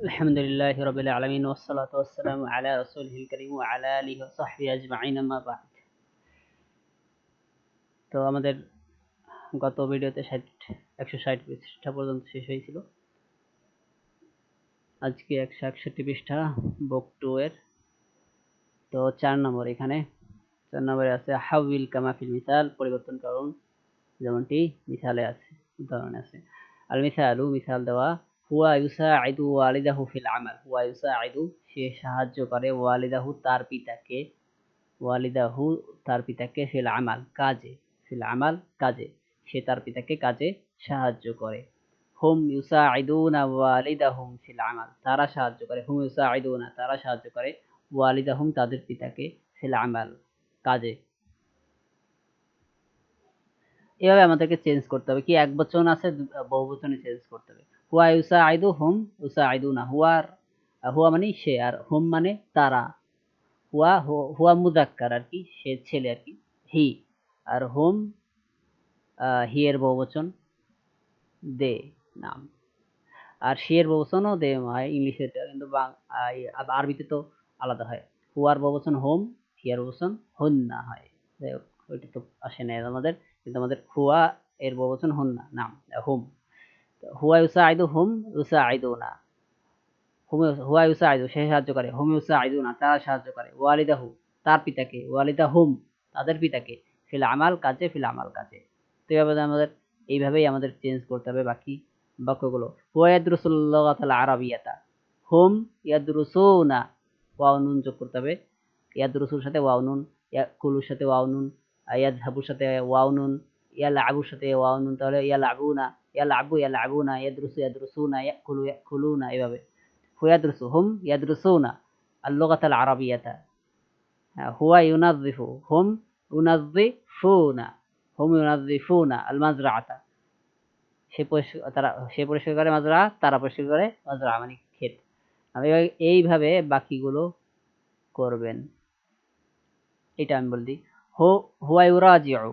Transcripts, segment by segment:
আলহামদুলিল্লাহি রাব্বিল আলামিন ওয়াসসালাতু ওয়াসসালামু আলা রাসূলিল কারীম ওয়া আলা আলিহি ওয়া সাহবিহি আজমাইন আম্মা বা'দ। তো আমাদের গত ভিডিওতে 160 পৃষ্ঠা পর্যন্ত শেষ হয়েছিল। আজকে 161 পৃষ্ঠা বুক 2 এর তো 4 নম্বর এখানে 4 নম্বরে আছে হাউইল কামা ফিল মিসাল, পরিবর্তন করুন যেমনটি মিসালে আছে, উদাহরণে আছে। আল মিসালু, মিসাল দেওয়া, হুয়া ইউসাইদু ওয়ালিদাহু ফিল আমাল। হুয়া ইউসাইদু, সে সাহায্য করে, ওয়ালিদাহু তার পিতাকে, ওয়ালিদাহু তার পিতাকে, ফিল আমাল কাজে, ফিল আমাল কাজে, সে তার পিতাকে কাজে সাহায্য করে। হুম ইউসাইদুনা ওয়ালিদাহুম ফিল আমাল, তারা সাহায্য করে, হুম ইউসাইদুনা তারা সাহায্য করে, ওয়ালিদাহুম তাদের পিতাকে, ফিল আমাল কাজে। এভাবে আমাদেরকে চেঞ্জ করতে হবে, কি একবচন আছে বহুবচনে চেঞ্জ করতে হবে। হুয়া ইউসাইদু হুম ইউসাইদুনা, হুয়া মানে সে, আর হুম মানে তারা। হুয়া মুজাক্কার আর কি, সে ছেলে আর কি, হি। আর হুম হি এর বহুবচন দে, নাম। আর সে এর বহুবচনও দে হয় ইংলিশে, কিন্তু আরবিতে তো আলাদা হয়। হুয়ার বহুবচন হোম, হি এর বহুবচন হুন্না হয়। ওইটা তো আসে না আমাদের, কিন্তু আমাদের হুয়া এর বহুবচন হুন্না, নাম, হুম। হুয়া ইউসাইদু হুম ইউসাইদুনা, হুয়া ইউসাইদু সে সাহায্য করে, হুম ইউসাইদুনা তারা সাহায্য করে, ওয়ালিদাহু তার পিতাকে, ওয়ালিদাহুম তাদের পিতাকে, ফিল আমাল কাজে, ফিল আমাল কাজে। তো এইভাবেই আমাদের চেঞ্জ করতে হবে বাকি বাক্যগুলো। হুয়া ইয়াদরুসুল লুগাতাল আরাবিয়াতা, হুম ইয়াদরুসুনা, ওয়াও নুন যোগ করতে হবে। ইয়াদরুসুর সাথে ওয়াও নুন, ইয়াকুলুর সাথে ওয়াও নুন, ইয়াযহাবুর সাথে ওয়াও নুন, ইয়ালআবুর সাথে ওয়াও নুন, তাহলে ইয়ালআবুনা, ইয়ালআবুনা, ইয়াদরুসুনা, ইয়াকুলু ইয়াকুলুনা, এভাবে। হুম ইয়াদরুসুনা আল লুগাতাল আরাবিয়াতা। হুয়া ইউনাজ্জিফু হুম ইউনাজ্জিফুনা, হুম ইউনাজ্জিফুনা আল মাজরাআতা, সে পরিষ্কার করে মাজরা, তারা পরিষ্কার করে মাজরা মানে ক্ষেত। এইভাবে বাকিগুলো করবেন। এটা আমি বলে দিই। হুয়া ইউরাজিউ,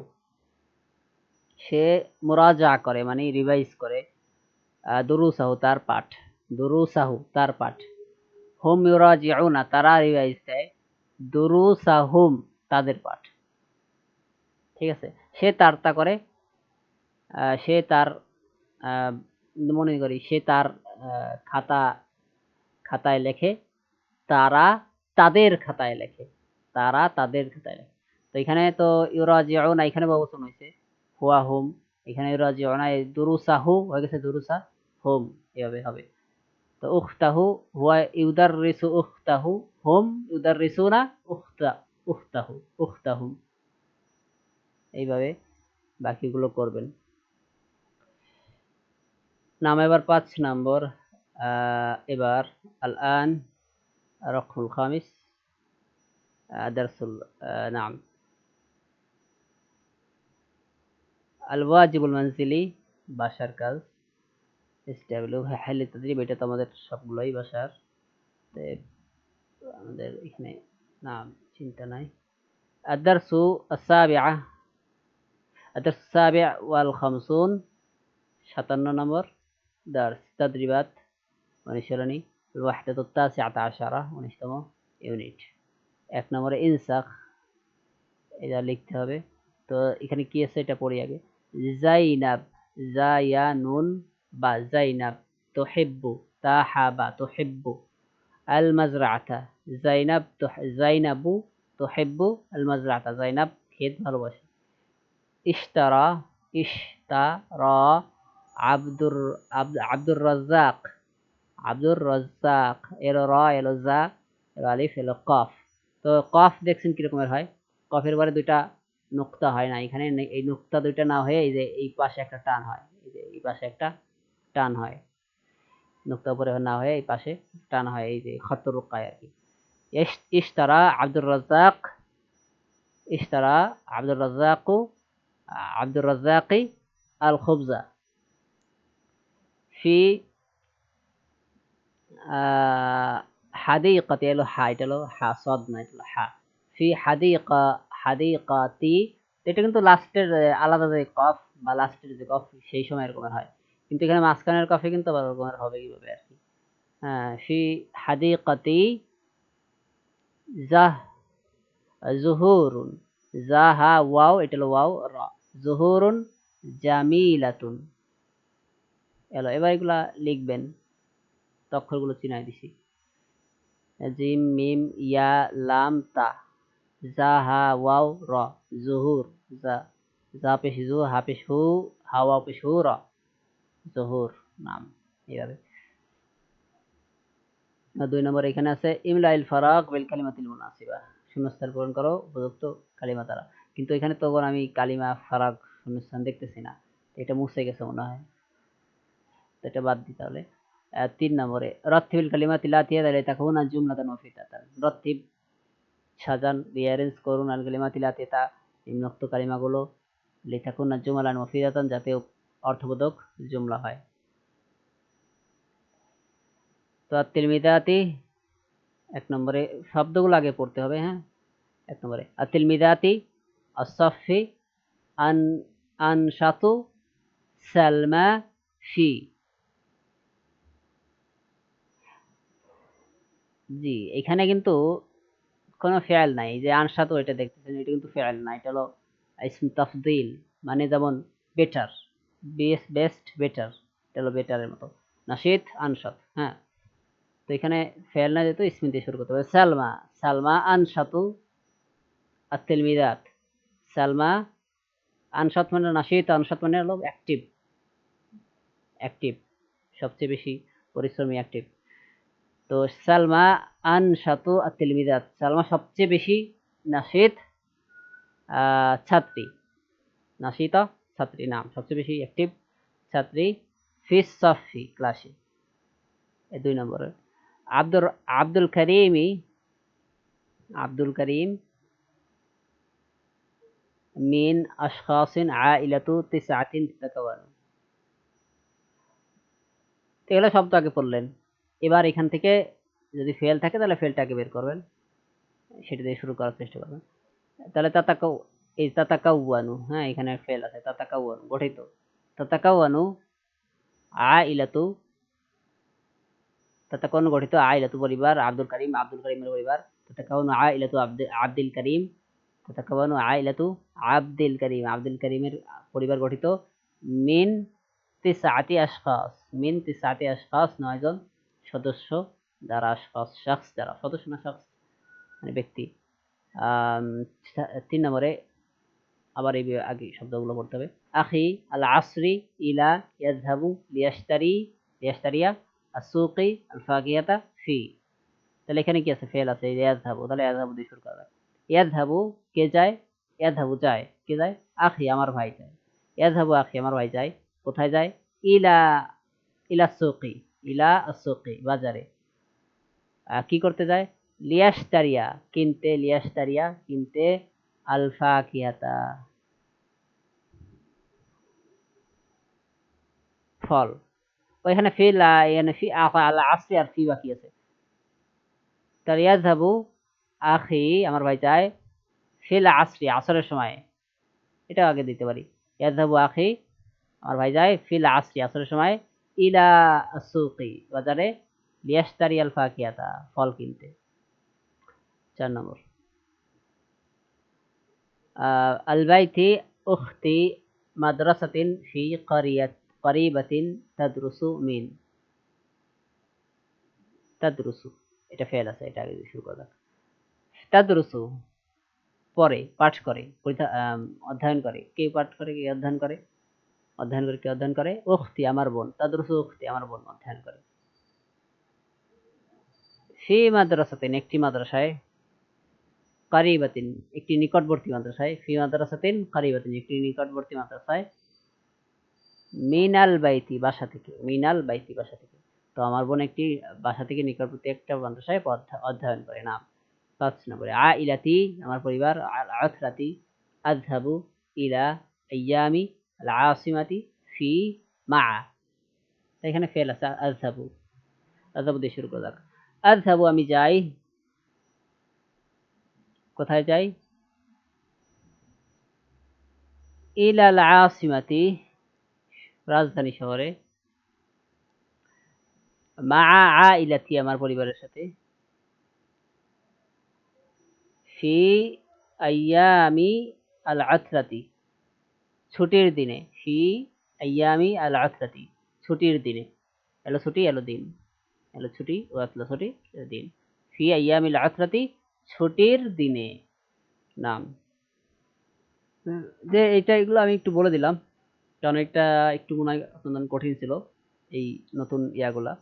সে মুরাজা করে মানে রিভাইজ করে, দুরুসাহু তার পাঠ, দুরুসাহু তার পাঠ। হুম ইউরাজিউনা তারা রিভাইজ দেয়, দুরুসাহুম তাদের পাঠ। ঠিক আছে, সে তারটা করে, সে তার মনে করি সে তার খাতায় লেখে, তারা তাদের খাতায় লেখে, তারা তাদের খাতায় লেখে। তো এখানে তো ইউরাজিউনা এখানে বহুবচন হয়েছে, হুয়া হুম, এখানে ইউরাজিউনা, দুরুসাহু হয়ে গেছে দুরুসা হুম, এভাবে হবে। তো উখতাহু, হুয়া ইউদাররিসু উখতাহু, হুম ইউদাররিসুনা উখতাহু, উখতাহুম। এইভাবে বাকিগুলো করবেন। নাম এবার 5 নম্বর। এবার আল আন রকমুল খামিস, দারসুল, নাম আল ওয়াজিবুল মানজিলি, বাসার কাজ। এসডব্লিউ হাইলি তাদরিব, এটা তো আমাদের সবগুলোই বাসার, আমাদের এখানে নাম চিন্তা নাই। আদ-দারসু আস-সাবিআ, আদ-দারসু আস-সাবি' ওয়াল খামসুন, 57 নম্বর দার্স। তাদরিবাত অনুশীলনী, ওয়াহদাতু তাসিআতা আশারা, 19তম ইউনিট। 1 নম্বরে ইনসাখ, এটা লিখতে হবে। তো এখানে কি আছে এটা পড়ি আগে। জাইনাব, জায়া নুন বা জাইনাব, তুহিব্বু, তাহাবা তুহিব্বু, আল মাজরাআতা, জাইনাবু তুহিব্বু আল মাজরাআতা, জাইনাব ক্ষেত ভালোবাসে। ইশতারা, ইশতারা আব্দুর রাজ্জাক, আব্দুর রাজ্জাক, এলো র, এলো জা, এলো আলিফ, এলো কফ। তো কফ দেখছেন কিরকমের হয়, কফের পরে দুইটা নুক্তা হয় না, এখানে এই নুক্তা দুইটা না হয়ে এই যে এই পাশে একটা টান হয়, এই যে এই পাশে একটা টান হয়, নুক্তা উপরে না হয়ে এই পাশে টান হয়, এই যে খত্ত রুকায় আর কি। ইশতারা আব্দুর রাজ্জাক, ইশতারা আব্দুর রাজ্জাকু, আব্দুর রাজ্জাকি আল খুবজা ফি হাদিকাতি, এলো হা, এটা হলো হা, সদ না, এটা হলো হা। ফি হাদিকাতি, এটা কিন্তু লাস্টের আলাদা যে কফ বা লাস্টের যে কফ সেই সময় এরকমের হয়, কিন্তু এখানে মাঝখানের কফে কিন্তু আবার এরকমের হবে কিভাবে আর কি। হ্যাঁ, ফি হাদিকাতি জাহ জুহুরুন, জাহা ওয়াও, এটা হলো ওয়াও র, জুহুরুন জামিলাতুন। এলো, এবার এগুলা লিখবেন, অক্ষরগুলো চিনাই দিছি। জিম মিম ইয়া লাম তা, জা হা ওয়াও র, জুহুর, জা, জা পেশ জু, হা পেশ হু, হা ওয়াও পেশ হু র, জহুর নাম। এইভাবে। 2 নম্বর এখানে আছে ইমলাইল ফারাক বিল কালিমাতিল মুনাসিবা, শূন্যস্থান পূরণ করো উপযুক্ত কালিমা দ্বারা। কিন্তু এখানে তখন আমি কালিমা ফারাক শূন্যস্থান দেখতেছি না, এটা মুছে গেছে মনে হয়, তো এটা বাদ দিতে হবে। 3 নম্বরে রত্তিবিল কালিমাতিল আতিয়া লিতাকুনা জুমলাতান মুফিদাতান, রত্তিব সাজান, রিঅ্যারেঞ্জ করুন, আল কালিমাতিল আতিয়া নিম্নোক্ত কালিমাগুলো, লিতাকুনা জুমালান মুফিদাতান, যাতে অর্থবোধক জুমলা হয়। তো তিলমিদাতি 1 নম্বরে শব্দগুলো আগে পড়তে হবে, হ্যাঁ। 1 নম্বরে আতিলমিদাতি আসফি আন আনশাতু সালমা ফি। জি, এখানে কিন্তু কোনো ফেয়াল নাই, যে আনশাতু এটা দেখতেছেন, এটা কিন্তু ফেয়াল না, এটা হলো ইসম তাফদিল, মানে যেমন বেটার, বেস্ট বেটার, এটা হলো বেটারের মতো, নাশিদ আনশাত, হ্যাঁ। তো এখানে ফেয়াল না, যেহেতু ইসম দিয়ে শুরু করতে হবে। সালমা, সালমা আনশাতু আতিলমিদাত, সালমা আনসাত মানে নাশিত, আনসাত মানে হলো অ্যাক্টিভ, অ্যাক্টিভ সবচেয়ে বেশি পরিশ্রমী, অ্যাক্টিভ। তো সালমা আনসাতু আত-তিলমিদাত, সালমা সবচেয়ে বেশি নাশিত ছাত্রী, নাশিতা ছাত্রী, নাম সবচেয়ে বেশি অ্যাক্টিভ ছাত্রী, ফিস সাফি ক্লাসে। 2 নম্বরে আব্দুল আব্দুল করিমি, আব্দুল করিম মিন আশখাসিন আইলাতু তিসআতিন তাতাওয়ান। তো এগুলো শব্দ আগে পড়লেন, এবার এখান থেকে যদি ফেল থাকে তাহলে ফেলটাকে বের করবেন, সেটা দিয়ে শুরু করার চেষ্টা করবেন। তাহলে তাতাকাউ, এই তাতাকাউয়ানু, হ্যাঁ এখানে ফেল আছে, তাতাকাউয়ানু গঠিত, তাতাকাউয়ানু আইলাতু, তাতাকাউয়ানু গঠিত, আইলাতু পরিবার, আব্দুল করিম আব্দুল করিমের পরিবার, তাতাকাউয়ানু আইলাতু আব্দুল করিম, তাতাকাউয়ানু আইলাতু আব্দুল করিম আব্দুল করিমের পরিবার গঠিত, মিন তিসআতি আশখাস, মিন তিসআতি আশখাস 9 জন সদস্য দ্বারা, আশখাস শখস দ্বারা, সদস্য না শখস মানে ব্যক্তি। 3 নম্বরে আবার এই আগে শব্দগুলো পড়তে হবে। আখি আল আসরি ইলা ইয়াযহাবু লিয়াশতারিয়া আসুকি আল ফাকিহাতা ফি। তাহলে এখানে কি আছে, ফেল আছে, ইয়াযহাবু, তাহলে ইয়াযহাবু দিয়ে শুরু করা। ইয়াযহাবু কে যায়, ইয়াযহাবু যায়, কে যায়, আখি আমার ভাই যায়, ইয়াযহাবু আখি আমার ভাই যায়, কোথায় যায়, ইলা ইলা সুকি, ইলা আসুকি বাজারে। কি করতে যায়, লিয়াশতারিয়া কিনতে, লিয়াশতারিয়া কিনতে, আল ফাকিহাতা ফল। ওইখানে ফিল, এখানে ফি আল আসরি আর ফি বাকি আছে। তাহলে ইয়াযহাবু আখি আমার ভাই যায়, ফিল আসরি আসরের সময়, এটা আগে দিতে পারি। ইয়াযহাবু আখি আমার ভাই যায়, ফিল আসরি আসরের সময়, ইলা আসুকি বাজারে, লিয়াশতারি আল ফাকিহাতা ফল কিনতে। 4 নম্বর আল বাইতি উখতি মাদ্রাসাতিন ফি করিবাতিন তাদরুসু মিন, তাদরুসু এটা ফেল আছে, এটা আগে শুরু করা যাক। তাদরুসু পড়ে, পাঠ করে, অধ্যয়ন করে, কে পাঠ করে, কে অধ্যয়ন করে, অধ্যয়ন করে, কে অধ্যয়ন করে, উখতি আমার বোন, তাদরুসু উখতি আমার বোন অধ্যয়ন করে। ফি মাদ্রাসাতিন একটি মাদ্রাসায়, কারিবাতিন একটি নিকটবর্তী মাদ্রাসায়, ফি মাদ্রাসাতিন কারিবাতিন একটি নিকটবর্তী মাদ্রাসায়, মিনাল বাইতি বাসা থেকে, মিনাল বাইতি বাসা থেকে। তো আমার বোন একটি বাসা থেকে নিকটবর্তী একটা মাদ্রাসায় অধ্যয়ন করে, নাম। 5 নম্বরে আইলাতি আমার পরিবার, আথরাতি আযহাবু ইলা আইয়ামি আল আসিমাতি ফি মা। এখানে ফেল আছে, আযহাবু, আযহাবু দিয়ে শুরু করা যাক। আযহাবু আমি যাই, কোথায় যাই, ইলা আল আসিমাতি রাজধানী শহরে, মা আইলাতি আমার পরিবারের সাথে, ফি আইয়ামি আল আথরাতি ছুটির দিনে, ফি আইয়ামি আল আথরাতি ছুটির দিনে, এলো ছুটি এলো দিন, এলো ছুটি ও আসলো ছুটি দিন, ফি আইয়ামিল আথরাতি ছুটির দিনে। নাম যে এইটা এগুলো আমি একটু বলে দিলাম, কারণ এটা একটু মনে হয় আপনাদের জন্য কঠিন ছিল এই নতুন ইয়াগুলা,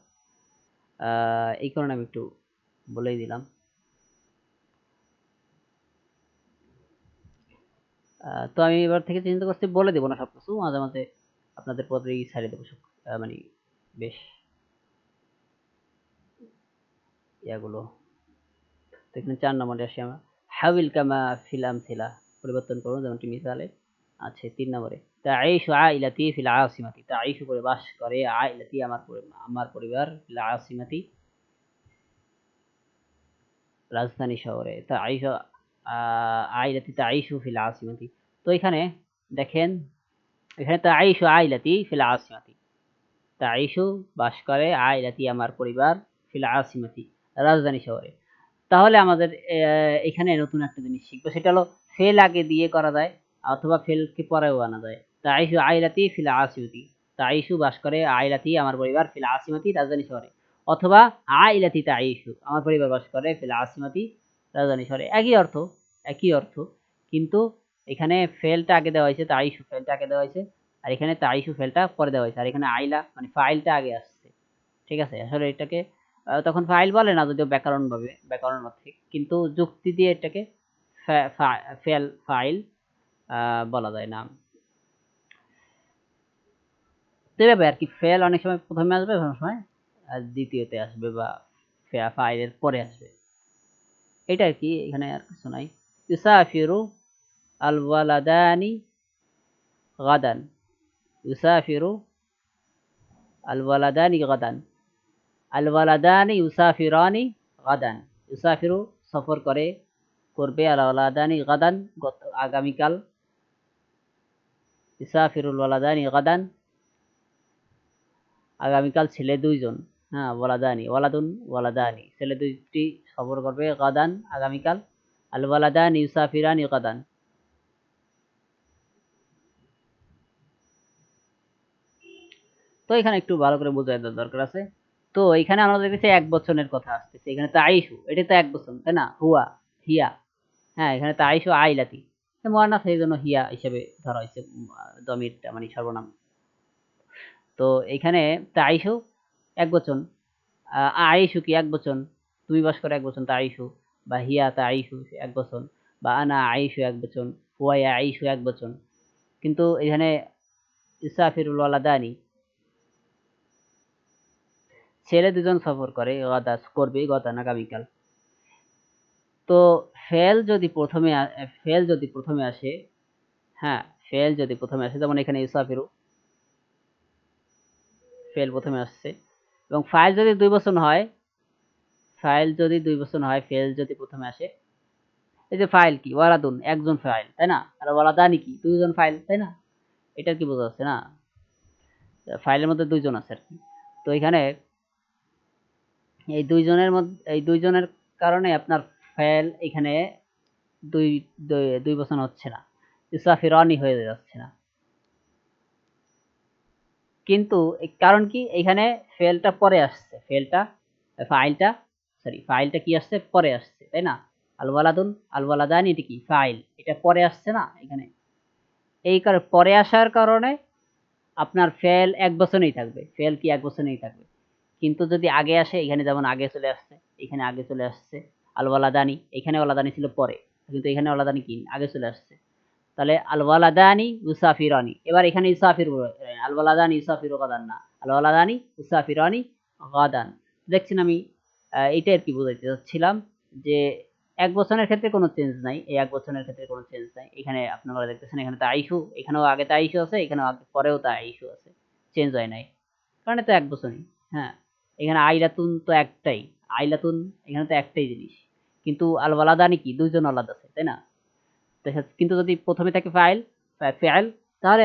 এই কারণে আমি একটু বলেই দিলাম। তো আমি এবার থেকে চিন্তা করছি বলে দেবো না সবকিছু, মাঝে মাঝে আপনাদের পরেই ছাড়িয়ে দেবো সব, মানে বেশ ইয়াগুলো। তো এখানে ৪ নম্বরে আসি আমরা, হাউইল কামা ফিল আমথিলা পরিবর্তন করুন যেমনটি মিসালে আছে। ৩ নম্বরে তাঈশু আইলাতি ফিল আসিমাতি, তাঈশু করে বাস করে, আইলাতি আমার পরিবার, ফিল আসিমাতি রাজধানী শহরে, তাঈশু আইলাতি তাঈশু ফিল আসিমাতি। তো এখানে দেখেন, এখানে তাঈশু আইলাতি ফিল আসিমাতি, তাঈশু বাস করে, আইলাতি আমার পরিবার, ফিল আসিমাতি রাজধানী শহরে। তাহলে আমাদের এখানে নতুন একটা জিনিস শিখবো, সেটা হলো ফেল আগে দিয়ে করা যায় অথবা ফেলকে পরেও আনা যায়। তাইশু আইলাতি ফিল আসিমাতি, তাইশু বাস করে, আইলাতি আমার পরিবার, ফিল আসিমাতি রাজধানী শহরে, অথবা আইলাতি তাইশু আমার পরিবার বাস করে, ফিল আসিমাতি রাজধানী শহরে, একই অর্থ, একই অর্থ, কিন্তু এখানে ফেলটা আগে দেওয়া হয়েছে, তাইশু ফেলটা আগে দেওয়া হয়েছে, আর এখানে তাইশু ফেলটা পরে দেওয়া হয়েছে, আর এখানে আইলা মানে ফাইলটা আগে আসছে। ঠিক আছে, আসলে এটাকে তখন ফাইল বলে না, যদিও ব্যাকরণ ভাবে ব্যাকরণ অর্থে, কিন্তু যুক্তি দিয়ে এটাকে ফাইল বলা যায় না। তো এভাবে আর কি, ফেল অনেক সময় প্রথমে আসবে, অনেক সময় দ্বিতীয়তে আসবে, বা ফাইলের পরে আসবে, এটা আর কি, এখানে আর কিছু নাই। ইউসাফিরু আল ওয়ালাদানি গাদান, ইউসাফিরু আল ওয়ালাদানি গাদান, আল ওয়ালাদানি ইউসাফিরানি গাদান, ইউসাফিরু সফর করে, করবে, আল ওয়ালাদানি গাদান আগামীকাল, ইউসাফিরুল ওয়ালাদানি গাদান আগামীকাল ছেলে দুইজন, হ্যাঁ ওয়ালাদানি ওয়ালাদুন ওয়ালাদানি ছেলে দুইটি সফর করবে, গাদান আগামীকাল, আল ওয়ালাদানি ইউসাফিরানি গাদান। তো এখানে একটু ভালো করে বোঝার দরকার আছে। তো এখানে আমরা দেখতেছি এক বচনের কথা আসতেছে, এখানে তাইশু, এটা তো এক বচন তাই না, হুয়া হিয়া, হ্যাঁ এখানে তাইশু আইলাতি মুয়ান্নাস, সেই জন্য হিয়া হিসেবে ধরা হয়েছে দমিরটা, মানে সর্বনাম। তো এখানে তাইশু এক বচন, আইশু কি এক বচন, তুমি বাস করো এক বচন তাইশু, বা হিয়া তাইশু এক বচন, বা আনা আইশু এক বচন, হুয়া আইশু এক বচন, কিন্তু এখানে ইসাফিরুল ওয়ালাদানি ছেলে দুজন সফর করে, গাদাস করবে, গদান আগামীকাল। তো ফেল যদি প্রথমে ফেল যদি প্রথমে আসে, হ্যাঁ ফেল যদি প্রথমে আসে, যেমন এখানে ইসাফিরু ফেল প্রথমে আসছে, এবং ফাইল যদি দুই বচন হয়, ফাইল যদি দুই বচন হয়, ফেল যদি প্রথমে আসে, এই যে ফাইল কি ওয়ালাদুন একজন ফাইল তাই না, আর ওয়ালাদানি কি দুইজন ফাইল তাই না, এটার কি বোঝা যাচ্ছে না, ফাইলের মধ্যে দুইজন আছে আর কি। তো এখানে এই দুইজনের মধ্যে, এই দুইজনের কারণে আপনার ফাইল এখানে দুই দুই বচন হচ্ছে না, ইসাফিরানি হয়ে যাচ্ছে না, কিন্তু কারণ কি এখানে ফেলটা পরে আসছে, ফেলটা ফাইলটা সরি ফাইলটা কি আসছে পরে আসছে তাই না, আল ওয়ালাদুন আল ওয়ালাদানি এটা কি ফাইল, এটা পরে আসছে না এখানে, এই কারণে পরে আসার কারণে আপনার ফেল এক বচনেই থাকবে, ফেল কি এক বচনেই থাকবে, কিন্তু যদি আগে আসে, এখানে যেমন আগে চলে আসছে, এখানে আগে চলে আসছে, আল ওয়ালাদানি, এখানে ওয়ালাদানি ছিল পরে, কিন্তু এখানে ওয়ালাদানি কি আগে চলে আসছে, তাহলে আল ওয়ালাদানি ইউসাফিরানি, এবার এখানে ইউসাফির, আল ওয়ালাদানি ইউসাফিরু গাদান না, আল ওয়ালাদানি ইউসাফিরানি গাদান। দেখছেন আমি এইটা আর কি বোঝাইতে চাচ্ছিলাম, যে এক বচনের ক্ষেত্রে কোনো চেঞ্জ নাই, এই এক বচনের ক্ষেত্রে কোনো চেঞ্জ নাই, এখানে আপনারা দেখতেছেন এখানে তাইশু, এখানেও আগে তাইশু আছে, এখানেও আগে পরেও তাইশু আছে, চেঞ্জ হয় নাই, কারণ তো এক বচনই। হ্যাঁ এখানে আইলাতুন তো একটাই, আইলাতুন এখানে তো একটাই জিনিস, কিন্তু আল ওয়ালাদানি কি দুইজন আলাদা আছে তাই না, কিন্তু যদি প্রথমে থাকে ফেল, তাহলে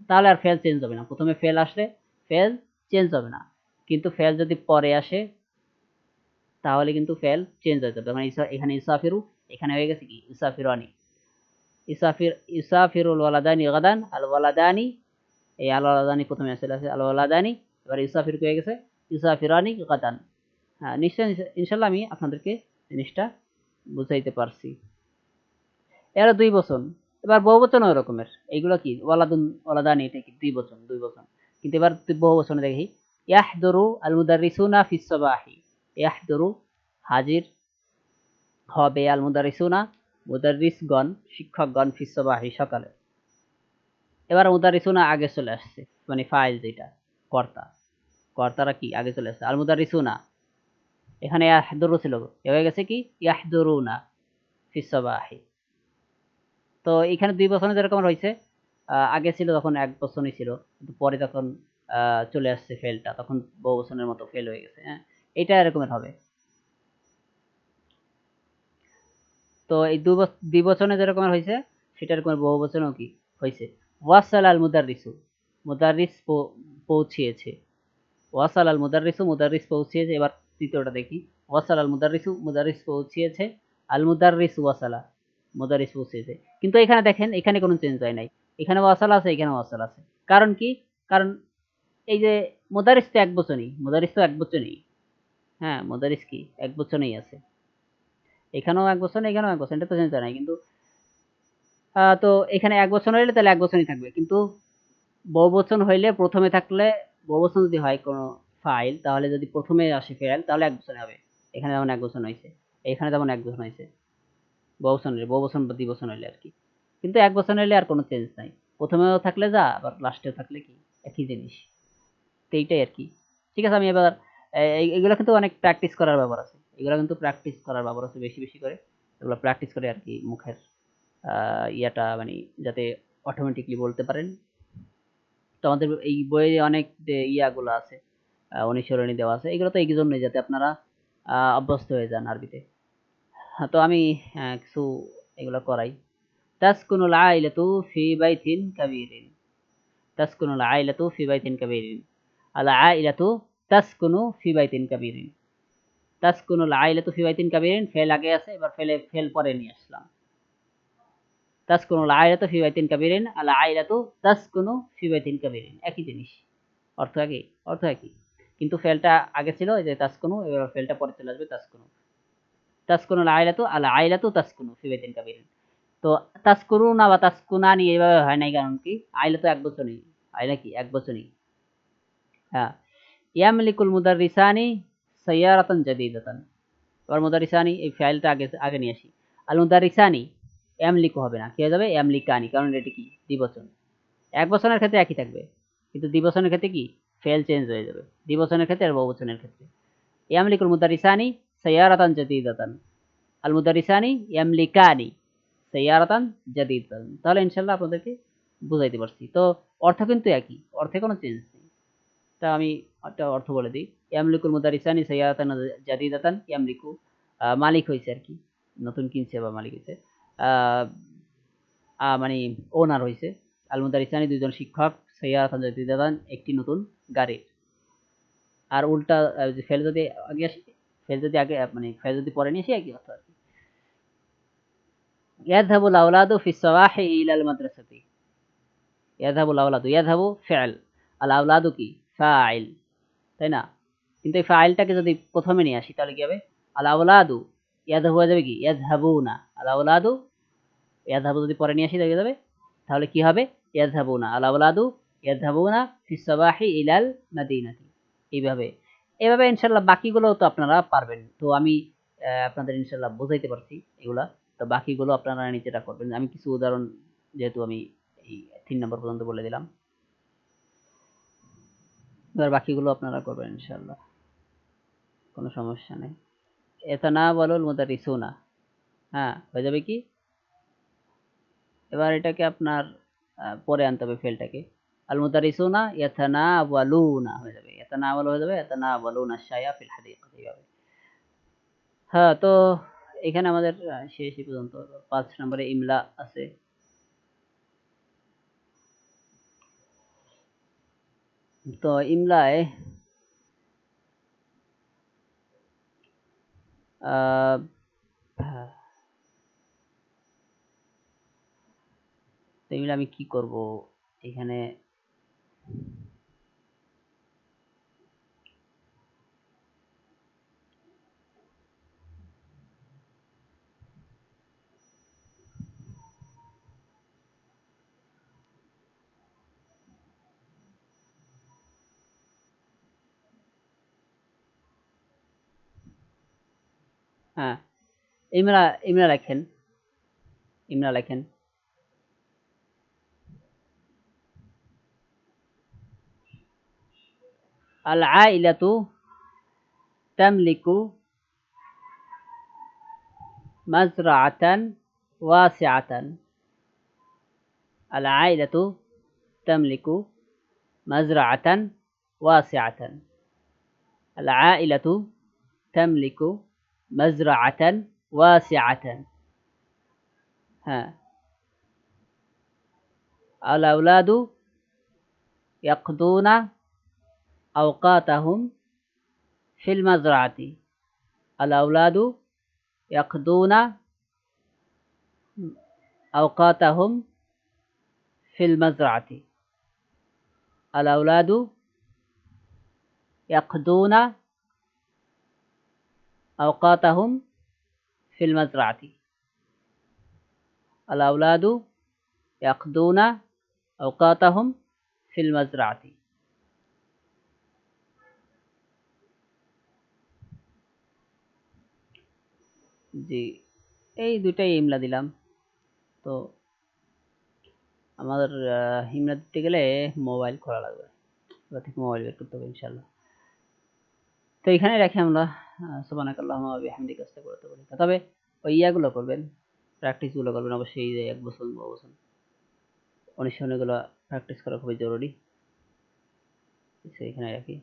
তাহলে আর ফেল চেঞ্জ হবে না, প্রথমে ফেল আসলে ফেল চেঞ্জ হবে না, কিন্তু ফেল যদি পরে আসে তাহলে কিন্তু ফেল চেঞ্জ হয়ে যাবে। এখানে ইউসাফিরু, এখানে হয়ে গেছে কি ইউসাফিরানি। ইউসাফিরুল ওয়ালাদানি গাদান, আল ওয়ালাদানি, এই আল ওয়ালাদানি প্রথমে আসলে আছে আল ওয়ালাদানি, এবার ইউসাফির হয়ে গেছে ইউসাফিরানি গাদান। হ্যাঁ, নিশ্চয় ইনশাল্লাহ আমি আপনাদেরকে জিনিসটা বুঝাইতে পারছি। এরা দুই বচন। এবার বহুবচন ওই রকমের। এইগুলো কি ওয়ালাদুন ওয়ালাদানি, এটা কি দুই বচন, দুই বচন। কিন্তু এবার বহু বচনে দেখি ইয়াহদুরু আল মুদাররিসুনা ফিস সাবাহি। ইয়াহদুরু হাজির হবে, আল মুদাররিসুনা মুদাররিসগণ শিক্ষকগণ ফিস সাবাহি সকালে। এবার মুদাররিসুনা আগে চলে আসছে, মানে ফাইল যেটা কর্তা, কর্তারা কি আগে চলে আসছে। আল মুদাররিসুনা, এখানে ইয়াহদুরু ছিল, হয়ে গেছে কি ইয়াহদুরুনা ফিস সাবাহি। তো এখানে দুই বচনে যেরকম রয়েছে, আগে ছিল তখন এক বচনই ছিল, কিন্তু পরে তখন চলে আসছে ফেলটা, তখন বহু বচনের মতো ফেল হয়ে গেছে। হ্যাঁ, এটা এরকমের হবে। তো এই দুই বচনে যেরকম হয়েছে সেটা এরকম বহু বচনেও কি হয়েছে। ওয়াসাল আল মুদাররিসু, মুদাররিস পৌঁছিয়েছে। ওয়াসাল আল মুদাররিসু, মুদাররিস পৌঁছিয়েছে। এবার তৃতীয়টা দেখি, ওয়াসাল আল মুদাররিসু, মুদাররিস পৌঁছিয়েছে। আল মুদাররিস ওয়াসালা, মুদাররিস পৌঁছিয়েছে। কিন্তু এখানে দেখেন, এখানে কোনো চেঞ্জ হয় নাই। এখানে ওয়াসাল আছে, এখানে ওয়াসাল আছে। কারণ কি? কারণ এই যে মুদারিস তো এক বচনই, মুদারিস তো এক বচনই। হ্যাঁ, মুদারিস কি এক বচনই আছে। এখানেও এক বচন, এখানেও এক বচন, এটা তো চেঞ্জ হয় নাই। কিন্তু তো এখানে এক বচন হইলে তাহলে এক বচনই থাকবে। কিন্তু বহুবচন হইলে প্রথমে থাকলে, বহুবচন যদি হয় কোনো ফাইল, তাহলে যদি প্রথমে আসে ফেল তাহলে এক বচনে হবে। এখানে যেমন এক বচন হয়েছে, এখানে যেমন এক বচন হয়েছে। বহুবচন বা দ্বিবচন হইলে আর কি। কিন্তু এক বচন হইলে আর কোনো চেঞ্জ নাই। প্রথমেও থাকলে যা, আবার লাস্টেও থাকলে কি একই জিনিস। তো এইটাই আর কি। ঠিক আছে, আমি এবার এগুলো কিন্তু অনেক প্র্যাকটিস করার ব্যাপার আছে। এগুলো কিন্তু প্র্যাকটিস করার ব্যাপার আছে, বেশি বেশি করে এগুলো প্র্যাকটিস করে আর কি, মুখের ইয়াটা মানে যাতে অটোমেটিকলি বলতে পারেন। তো আমাদের এই বইয়ে অনেক যে ইয়াগুলো আছে, অনুশীলনী দেওয়া আছে, এগুলো তো এই জন্যই যাতে আপনারা অভ্যস্ত হয়ে যান আরবিতে। হ্যাঁ, তো আমি কিছু এগুলো করাই। তাসকুনুল আইলাতু ফি বাইতিন কাবীরিন, তাসকুনুল আইলাতু ফি বাইতিন কাবীরিন, আল আইলাতু তাসকুনু ফি বাইতিন কাবীরিন। তাসকুনুল আইলাতু ফি বাইতিন কাবীরিন, ফেল আগে আছে, এবার ফেল পরে নিয়ে আসলাম। তাসকুনুল আইলাতু ফি বাইতিন কাবীরিন, আল আইলাতু তাসকুনু ফি বাইতিন কাবীরিন, একই জিনিস, অর্থ একই, অর্থ একই। কিন্তু ফেলটা আগে ছিল, এই যে তাসকুনু, এবার ফেলটা পরে চলে আসবে তাসকুনু। তাসকুনুল আইলাতু, আল আইলাতু তাসকুনু ফি বাইতিন কাবীরিন। তো তাসকুরুনা বা তাসকুনানি এইভাবে হয় নাই, কারণ কি আইলাতু এক বচনই, আইলা কি এক বচনই। হ্যাঁ, ইয়ামলিকুল মুদাররিসানি সাইয়ারাতান জাদিদাতান। এবার মুদাররিসানি, এই ফাইলটা আগে আগে নিয়ে আসি। আল মুদাররিসানি, ইয়ামলিকু হবে না, কি হয়ে যাবে ইয়ামলিকানি, কারণ এটা কি দ্বিবচন। এক বচনের ক্ষেত্রে একই থাকবে, কিন্তু দ্বিবচনের ক্ষেত্রে কি ফেল চেঞ্জ হয়ে যাবে, দ্বিবচনের ক্ষেত্রে আর বহুবচনের ক্ষেত্রে। ইয়ামলিকুল মুদাররিসানি সাইয়ারাতান জাদিদাতান, আল মুদাররিসানি ইয়ামলিকানি সাইয়ারাতান জাদিদাতান। তাহলে ইনশাআল্লাহ আপনাদেরকে বুঝাইতে পারছি। তো অর্থ কিন্তু একই, অর্থে কোনো চেঞ্জ নেই। তা আমি একটা অর্থ বলে দিই। ইয়ামলিকুল মুদারিসানি সাইয়ারাতান জাদিদাতান, ইয়ামলিকু মালিক হইছে আর কি, নতুন কিনছে বা মালিক হইছে। মানে ওনার হইছে। আল মুদারিসানি দুইজন শিক্ষক, সাইয়ারাতান জাদিদাতান একটি নতুন গাড়ি। আর উল্টা যে ফেল যদি আগে আসে, ফেল যদি আগে মানে ফেল যদি পরে নিয়ে আসি, একই অর্থ আর কি। ইয়াযহাবুল আওলাদু ফিস সাবাহি ইলাল মাদ্রাসাতি। ইয়াযহাবুল আওলাদু, ইয়াযহাবু ফি'ল, আল আওলাদু কি ফাইল, তাই না? কিন্তু এই ফাইলটাকে যদি প্রথমে নিয়ে আসি তাহলে কি হবে? আল আওলাদু, ইয়াযহাবু হয়ে যাবে কি ইয়াযহাবুনা। আল আওলাদু, ইয়াযহাবু যদি পরে নিয়ে আসি তাহলে কি হবে? তাহলে কি হবে? ইয়াযহাবুনা, আল আওলাদু ইয়াযহাবুনা ফিস সাবাহি ইলাল মাদিনাতি। এইভাবে, এভাবে ইনশাআল্লাহ বাকিগুলোও তো আপনারা পারবেন। তো আমি আপনাদের ইনশাআল্লাহ বুঝাইতে পারছি এগুলা। তো বাকিগুলো আপনারা নিজেরা করবেন। আমি কিছু উদাহরণ, যেহেতু আমি এই ৩ নাম্বার পর্যন্ত বলে দিলাম। এবার বাকিগুলো আপনারা করবেন ইনশাআল্লাহ, কোনো সমস্যা নেই। ইয়াতানাওয়ালুল মুদাররিসুনা, হ্যাঁ, হয়ে যাবে কি? এবার এটাকে আপনার পরে আনতে হবে ফেলটাকে। আল মুদাররিসুনা ইয়াতানাওয়ালুনা হয়ে যাবে, ইয়াতানাওয়ালু হয়ে যাবে ইয়াতানাওয়ালুনা শাইআ ফিল হাদিকাতি, এইভাবে। হ্যাঁ, তো এখানে আমাদের শেষ এই পর্যন্ত। ৫ নম্বরে ইমলা আছে। তো ইমলায় আহ, তো এগুলো আমি কি করব এখানে? হ্যাঁ, ইমরা ইমরা লেখেন, ইমরা লেখেন। আল আইলাতু তামলিকু মাজরাআতান ওয়াসিআতান। আল আইলাতু তামলিকু মাজরাআতান ওয়াসিআতান। আল আইলাতু তামলিকু মাজরাআতান ওয়াসিআতান। হ্যাঁ, আল আওলাদু ইয়াকদুনা আওকাতাহুম ফিল মাজরাআতি। আল আওলাদু ইয়াকদুনা আওকাতাহুম ফিল মাজরাআতি। আল আওলাদু ইয়াকদুনা আওকাতাহুম ফিল মাজরাআতি। আল আওলাদু ইয়াকদুনা আওকাতাহুম ফিল মাজরাআতি। জি, এই দুটাই ইমলা দিলাম। তো আমাদের ইমলা দিতে গেলে মোবাইল খোলা লাগবে, ওটা থেকে মোবাইল বের করতে হবে ইনশাল্লাহ। তো এখানে রেখে আমরা সুবহানাকাল্লাহুম্মা ওয়া বিহামদিকা আস্তাগফিরুকা ওয়া আতুবু ইলাইক। তবে ওই ইয়াগুলো করবেন, প্র্যাকটিস গুলো করবেন অবশ্যই, যে এক বছর 2 বছর অনুশীলন এগুলো প্র্যাকটিস করা খুবই জরুরি। এখানে রাখি।